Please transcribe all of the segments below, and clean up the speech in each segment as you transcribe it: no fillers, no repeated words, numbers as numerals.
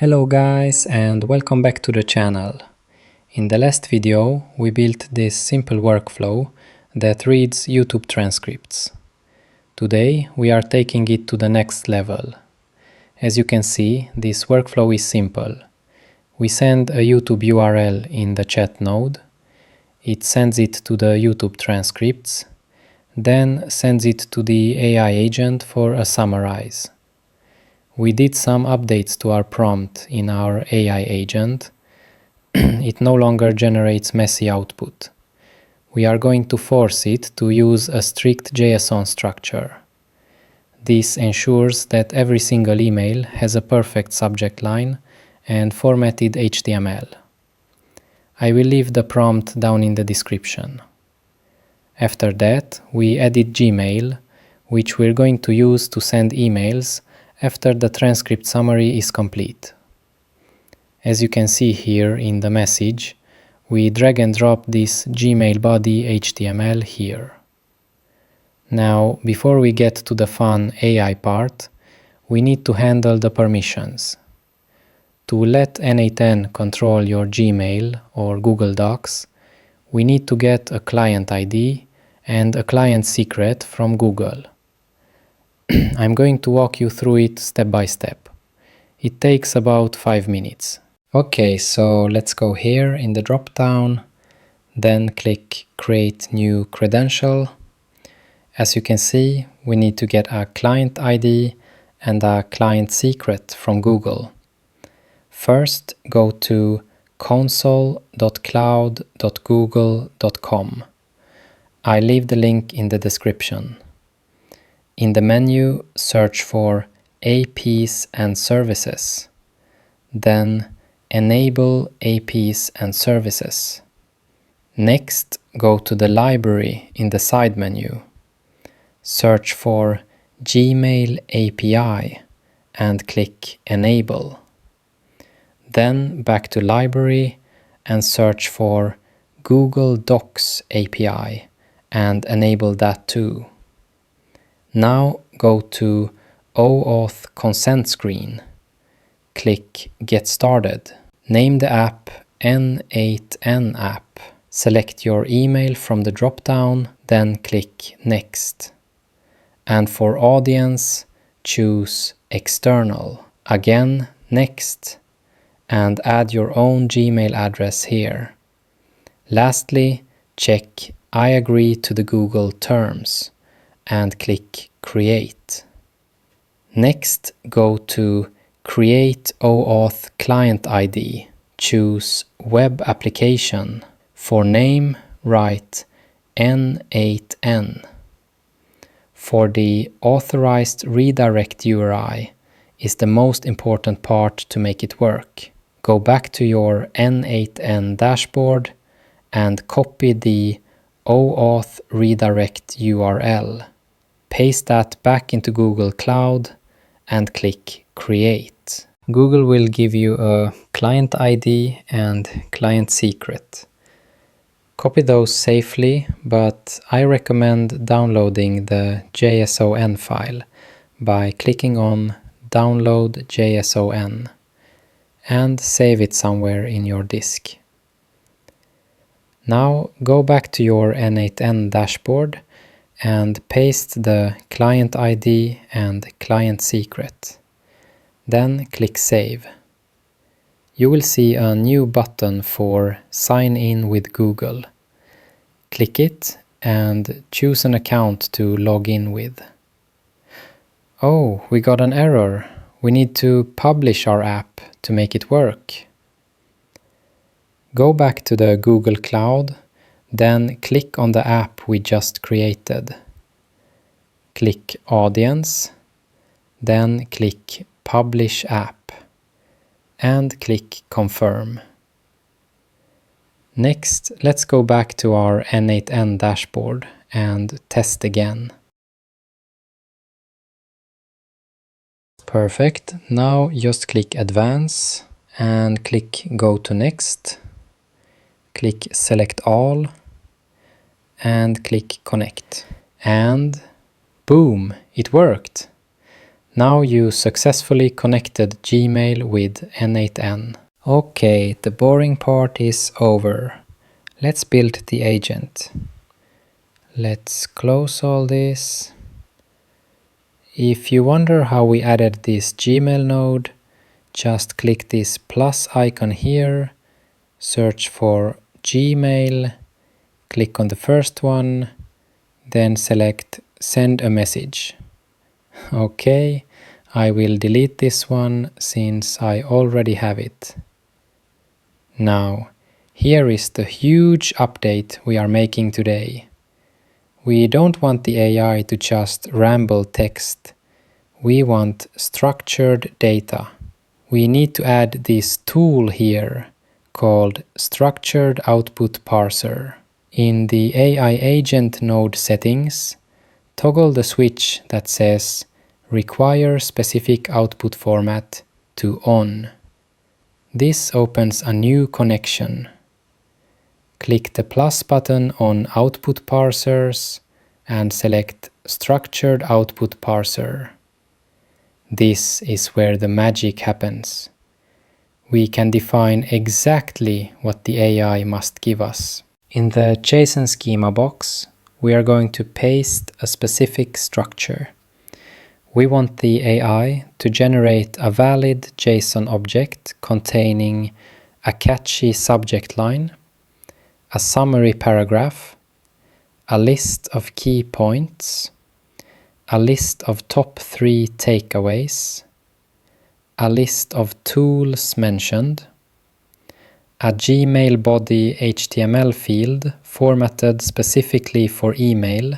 Hello guys and welcome back to the channel. In the last video we built this simple workflow that reads YouTube transcripts. Today we are taking it to the next level. As you can see, this workflow is simple. We send a YouTube URL in the chat node, it sends it to the YouTube transcripts, then sends it to the AI agent for a summarize. We did some updates to our prompt in our AI agent. It no longer generates messy output. We are going to force it to use a strict JSON structure. This ensures that every single email has a perfect subject line and formatted HTML. I will leave the prompt down in the description. After that, we added Gmail, which we're going to use to send emails after the transcript summary is complete. As you can see here in the message, we drag and drop this Gmail body HTML here. Now, before we get to the fun AI part, we need to handle the permissions. To let n8n control your Gmail or Google Docs, we need to get a client ID and a client secret from Google. I'm going to walk you through it step by step. It takes about 5 minutes. Okay, so let's go here in the drop-down, then click Create New Credential. As you can see, we need to get a client ID and a client secret from Google. First, go to console.cloud.google.com. I leave the link in the description. In the menu, search for APIs and Services. Then Enable APIs and Services. Next, go to the library in the side menu. Search for Gmail API and click Enable. Then back to library and search for Google Docs API and enable that too. Now go to OAuth consent screen. Click Get Started. Name the app n8n app. Select your email from the drop-down, then click Next. And for audience, choose External. Again, Next. And add your own Gmail address here. Lastly, check I agree to the Google terms and click Create. Next, go to Create OAuth Client ID. Choose Web Application. For name, write n8n. For the authorized redirect URI is the most important part to make it work. Go back to your n8n dashboard and copy the OAuth redirect URL. Paste that back into Google Cloud and click Create. Google will give you a client ID and client secret. Copy those safely, but I recommend downloading the JSON file by clicking on Download JSON and save it somewhere in your disk. Now go back to your n8n dashboard and paste the client ID and client secret. Then click Save. You will see a new button for Sign in with Google. Click it and choose an account to log in with. Oh, we got an error. We need to publish our app to make it work. Go back to the Google Cloud, then click on the app we just created. Click Audience, then click Publish App, and click Confirm. Next, let's go back to our n8n dashboard and test again. Perfect. Now just click Advance and click Go to Next. Click Select All and click Connect. And boom, it worked. Now you successfully connected Gmail with n8n. Okay, the boring part is over. Let's build the agent. Let's close all this. If you wonder how we added this Gmail node, just click this plus icon here, search for Gmail, click on the first one, then select send a message. Okay, I will delete this one since I already have it. Now, here is the huge update we are making today. We don't want the AI to just ramble text. We want structured data. We need to add this tool here called Structured Output Parser. In the AI agent node settings, toggle the switch that says Require specific output format to on. This opens a new connection. Click the plus button on Output Parsers and select Structured Output Parser. This is where the magic happens. We can define exactly what the AI must give us. In the JSON schema box, we are going to paste a specific structure. We want the AI to generate a valid JSON object containing a catchy subject line, a summary paragraph, a list of key points, a list of top 3 takeaways, a list of tools mentioned, a Gmail body HTML field formatted specifically for email,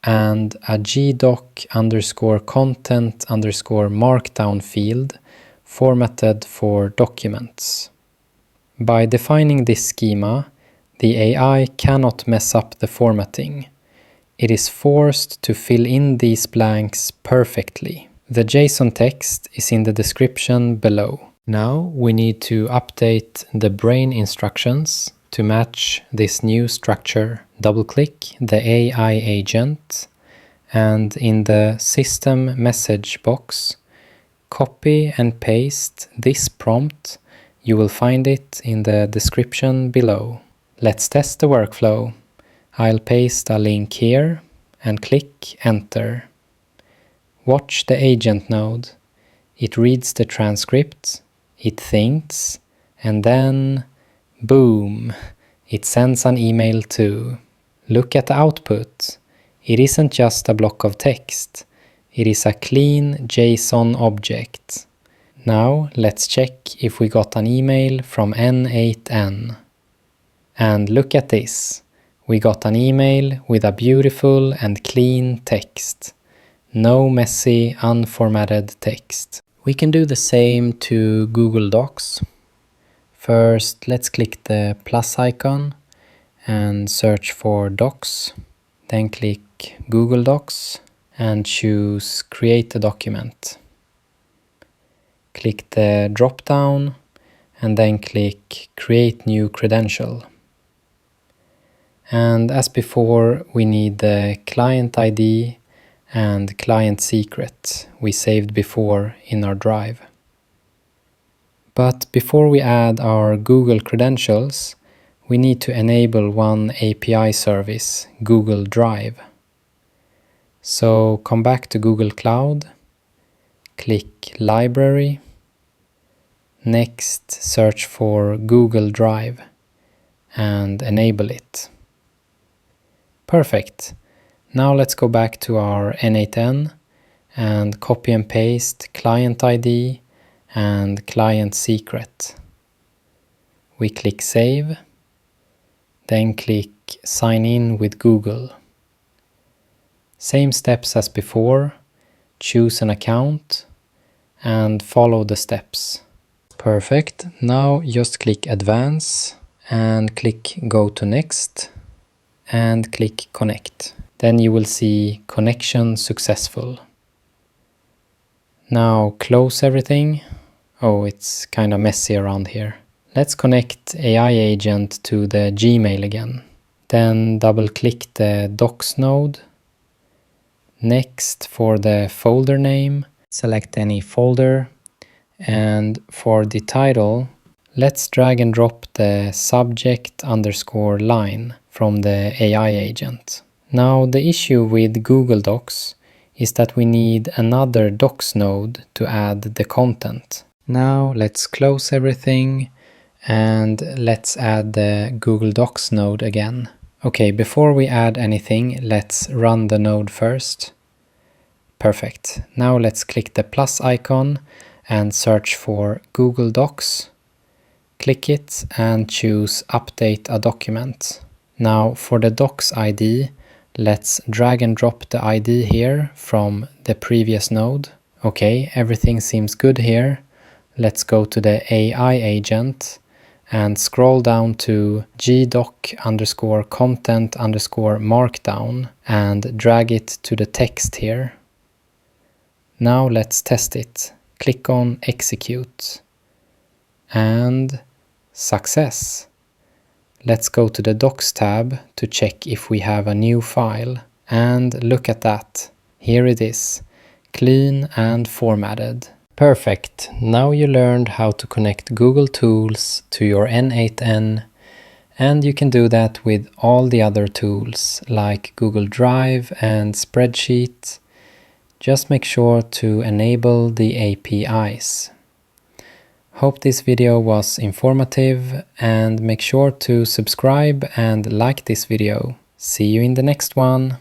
and a gdoc_content_markdown field formatted for documents. By defining this schema, the AI cannot mess up the formatting. It is forced to fill in these blanks perfectly. The JSON text is in the description below. Now we need to update the brain instructions to match this new structure. Double-click the AI agent and in the system message box, copy and paste this prompt. You will find it in the description below. Let's test the workflow. I'll paste a link here and click enter. Watch the agent node. It reads the transcript, it thinks, and then boom, it sends an email too. Look at the output. It isn't just a block of text. It is a clean JSON object. Now let's check if we got an email from n8n. And look at this. We got an email with a beautiful and clean text. No messy, unformatted text. We can do the same to Google Docs. First, let's click the plus icon and search for Docs. Then click Google Docs and choose Create a Document. Click the drop-down and then click Create New Credential. And as before, we need the client ID and client secret we saved before in our drive. But before we add our Google credentials, we need to enable one API service, Google Drive. So come back to Google Cloud, click Library, next search for Google Drive and enable it. Perfect. Now let's go back to our n8n and copy and paste client ID and client secret. We click Save, then click Sign in with Google. Same steps as before, choose an account and follow the steps. Perfect. Now just click Advance and click Go to Next and click Connect. Then you will see connection successful. Now close everything. Oh, it's kind of messy around here. Let's connect AI agent to the Gmail again. Then double click the Docs node. Next, for the folder name, select any folder, and for the title, let's drag and drop the subject underscore line from the AI agent. Now the issue with Google Docs is that we need another Docs node to add the content. Now let's close everything and let's add the Google Docs node again. Okay, before we add anything, let's run the node first. Perfect. Now let's click the plus icon and search for Google Docs. Click it and choose Update a Document. Now for the Docs ID, let's drag and drop the ID here from the previous node. Okay, everything seems good here. Let's go to the AI agent and scroll down to gdoc_content_markdown and drag it to the text here. Now let's test it. Click on Execute. And success. Let's go to the Docs tab to check if we have a new file. And look at that. Here it is. Clean and formatted. Perfect. Now you learned how to connect Google Tools to your n8n, and you can do that with all the other tools like Google Drive and Spreadsheet. Just make sure to enable the APIs. Hope this video was informative, and make sure to subscribe and like this video. See you in the next one.